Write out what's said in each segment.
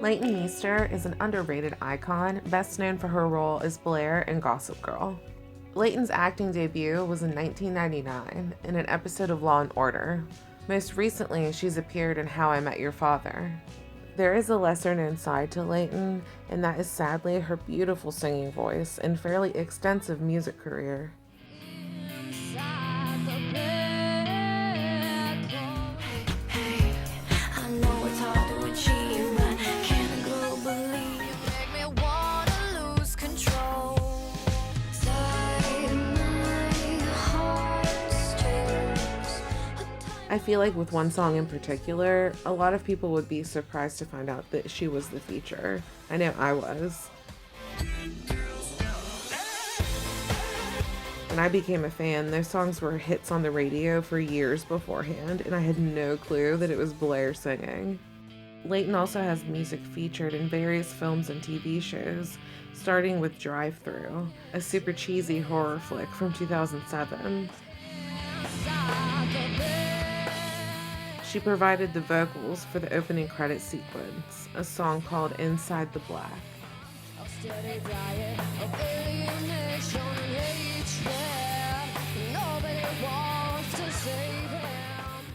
Leighton Meester is an underrated icon, best known for her role as Blair in Gossip Girl. Leighton's acting debut was in 1999 in an episode of Law & Order. Most recently, she's appeared in How I Met Your Father. There is a lesser-known side to Leighton, and that is sadly her beautiful singing voice and fairly extensive music career. I feel like with one song in particular, a lot of people would be surprised to find out that she was the feature. I know I was. When I became a fan, those songs were hits on the radio for years beforehand, and I had no clue that it was Blair singing. Leighton also has music featured in various films and TV shows, starting with Drive Thru, a super cheesy horror flick from 2007. She provided the vocals for the opening credits sequence, a song called Inside the Black.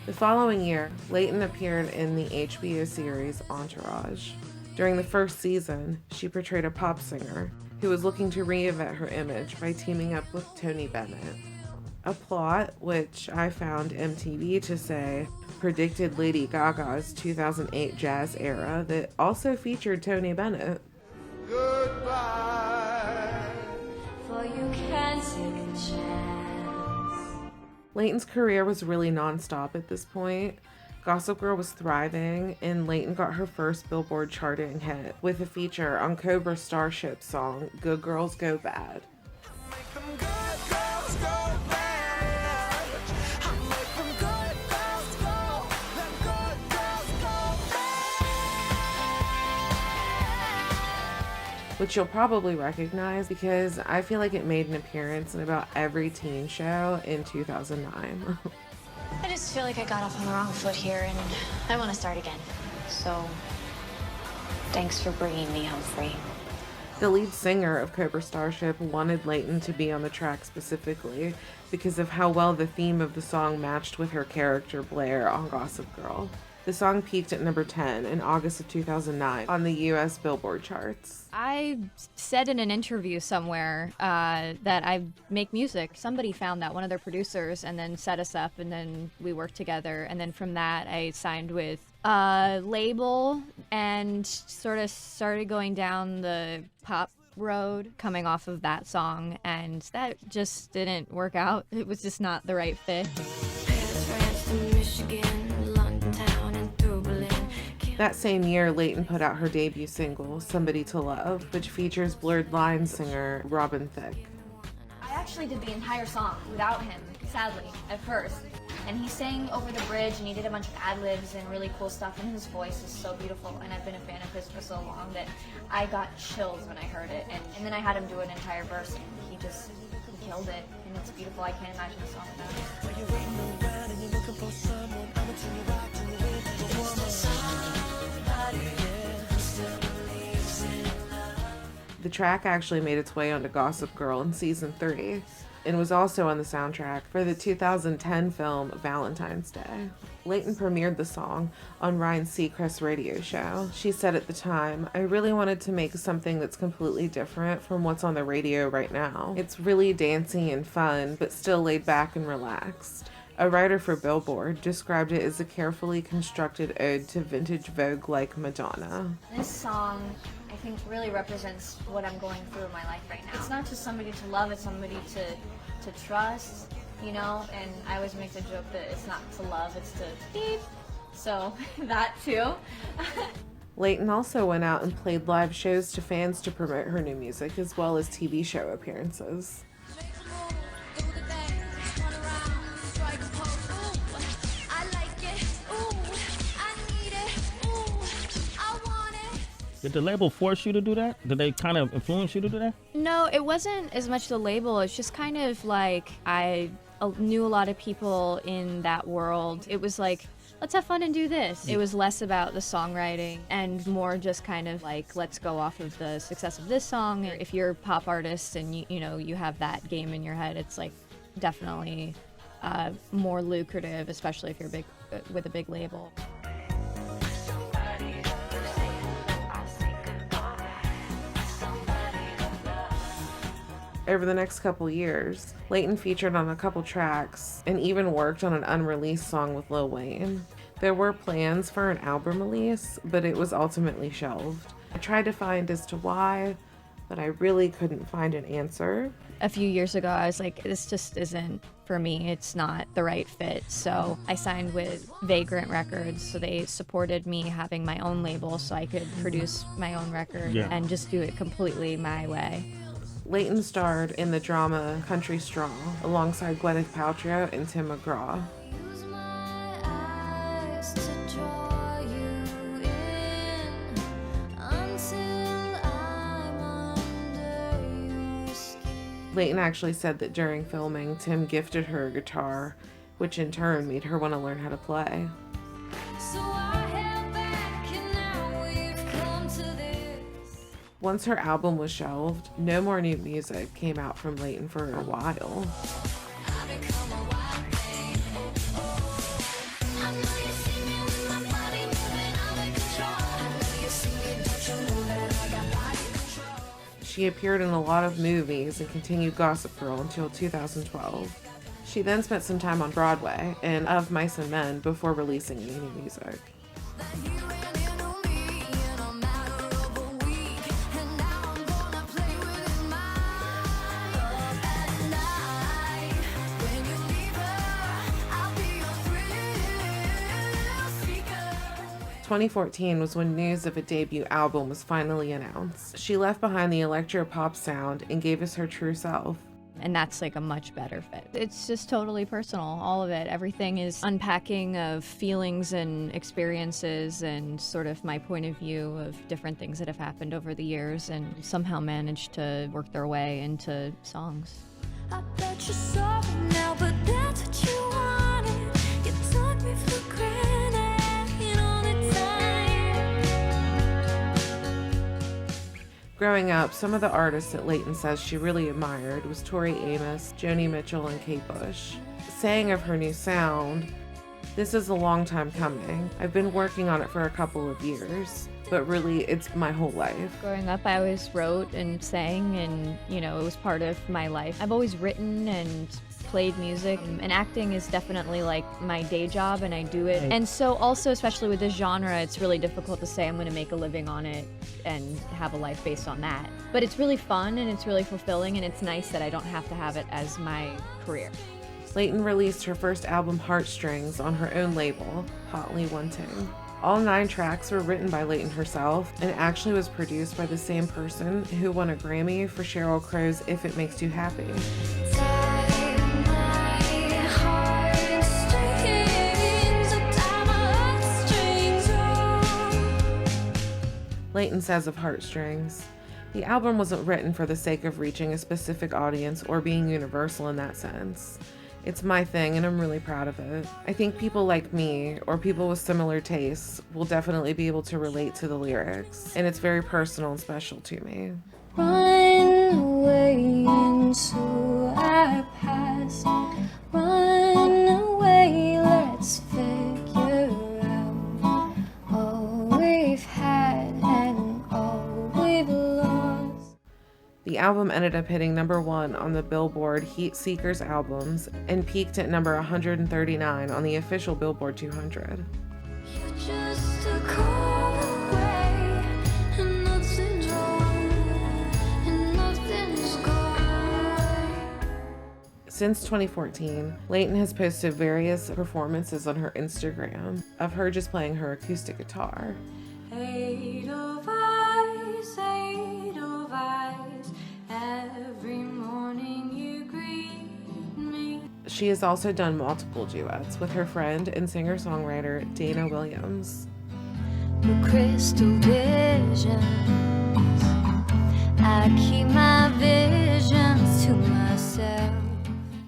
The following year, Leighton appeared in the HBO series Entourage. During the first season, she portrayed a pop singer who was looking to reinvent her image by teaming up with Tony Bennett. A plot which I found MTV to say predicted Lady Gaga's 2008 jazz era that also featured Tony Bennett. Goodbye, for you can't take a chance. Leighton's career was really non-stop at this point. Gossip Girl was thriving, and Leighton got her first Billboard charting hit with a feature on Cobra Starship's song Good Girls Go Bad. Which you'll probably recognize because I feel like it made an appearance in about every teen show in 2009. I just feel like I got off on the wrong foot here and I want to start again. So, thanks for bringing me home free. The lead singer of Cobra Starship wanted Leighton to be on the track specifically because of how well the theme of the song matched with her character Blair on Gossip Girl. The song peaked at number 10 in August of 2009 on the US Billboard charts. I said in an interview somewhere that I make music. Somebody found that, one of their producers, and then set us up, and then we worked together. And then from that, I signed with a label and sort of started going down the pop road coming off of that song. And that just didn't work out. It was just not the right fit. That same year, Leighton put out her debut single, Somebody to Love, which features Blurred Lines singer Robin Thicke. I actually did the entire song without him, sadly, at first. And he sang over the bridge and he did a bunch of ad-libs and really cool stuff, and his voice is so beautiful, and I've been a fan of his for so long that I got chills when I heard it. And then I had him do an entire verse and he killed it, and it's beautiful. I can't imagine a song without The track actually made its way onto Gossip Girl in season 3 and was also on the soundtrack for the 2010 film Valentine's Day. Leighton premiered the song on Ryan Seacrest's radio show. She said at the time, "I really wanted to make something that's completely different from what's on the radio right now. It's really dancey and fun, but still laid back and relaxed." A writer for Billboard described it as a carefully constructed ode to vintage Vogue like Madonna. This song, I think, really represents what I'm going through in my life right now. It's not just somebody to love, it's somebody to trust, you know, and I always make the joke that it's not to love, it's to beep. So, that too. Leighton also went out and played live shows to fans to promote her new music, as well as TV show appearances. Did the label force you to do that? Did they kind of influence you to do that? No, it wasn't as much the label. It's just kind of like I knew a lot of people in that world. It was like let's have fun and do this. It was less about the songwriting and more just kind of like, let's go off of the success of this song. If you're a pop artist and you have that game in your head, it's like definitely more lucrative, especially if you're big with a big label. Over the next couple years, Leighton featured on a couple tracks and even worked on an unreleased song with Lil Wayne. There were plans for an album release, but it was ultimately shelved. I tried to find as to why, but I really couldn't find an answer. A few years ago, I was like, this just isn't for me. It's not the right fit. So I signed with Vagrant Records. So they supported me having my own label so I could produce my own record and just do it completely my way. Leighton starred in the drama Country Strong alongside Gwyneth Paltrow and Tim McGraw. Use my eyes to draw you in until I'm under your skin. Leighton actually said that during filming, Tim gifted her a guitar, which in turn made her want to learn how to play. So I held back and now we've come to this. Once her album was shelved, no more new music came out from Leighton for a while. I've become a wild thing. I know you see me with my body moving out of control. I know you see me, don't you know that I got body control. She appeared in a lot of movies and continued Gossip Girl until 2012. She then spent some time on Broadway in Of Mice and Men before releasing any new music. That you really know me in a matter of a week, and now I'm gonna play with his mind. At night, when you leave her, I'll be your thrill seeker. 2014 was when news of a debut album was finally announced. She left behind the electro pop sound and gave us her true self. And that's like a much better fit. It's just totally personal, all of it. Everything is unpacking of feelings and experiences and sort of my point of view of different things that have happened over the years and somehow managed to work their way into songs. I bet you're sorry now, but that's what you wanted. You took me for granted all the time. Growing up, some of the artists that Leighton says she really admired was Tori Amos, Joni Mitchell, and Kate Bush. Saying of her new sound, "This is a long time coming. I've been working on it for a couple of years, but really it's my whole life." Growing up, I always wrote and sang and, it was part of my life. I've always written and played music, and acting is definitely like my day job and I do it. And so also, especially with this genre, it's really difficult to say I'm going to make a living on it and have a life based on that. But it's really fun and it's really fulfilling, and it's nice that I don't have to have it as my career. Leighton released her first album, Heartstrings, on her own label, Hotly Wanting. All 9 tracks were written by Leighton herself and actually was produced by the same person who won a Grammy for Sheryl Crow's If It Makes You Happy. Tie my heartstrings, tie my heartstrings, oh. Leighton says of Heartstrings, "The album wasn't written for the sake of reaching a specific audience or being universal in that sense. It's my thing and I'm really proud of it. I think people like me, or people with similar tastes, will definitely be able to relate to the lyrics, and it's very personal and special to me." Run away into our past. Run away, let's figure out all we've had and all we've lost. The album ended up hitting #1 on the Billboard Heat Seekers albums and peaked at number 139 on the official Billboard 200. You're just a call away, and nothing's wrong, and nothing's gone. Since 2014, Leighton has posted various performances on her Instagram of her just playing her acoustic guitar. Eight of eyes, every morning you greet me. She has also done multiple duets with her friend and singer-songwriter Dana Williams. The crystal visions, I keep my visions to myself.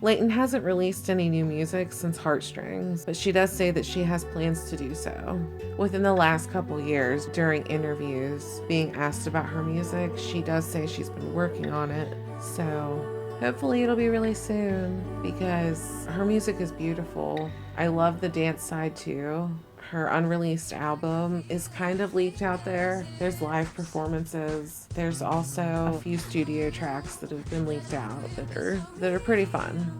Leighton hasn't released any new music since Heartstrings, but she does say that she has plans to do so. Within the last couple years, during interviews, being asked about her music, she does say she's been working on it. So hopefully it'll be really soon, because her music is beautiful. I love the dance side too. Her unreleased album is kind of leaked out there. There's live performances. There's also a few studio tracks that have been leaked out that are pretty fun.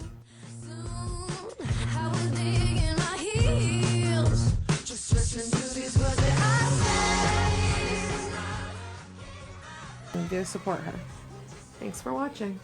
I was digging my heels, just listening to these words that I say. And go support her. Thanks for watching.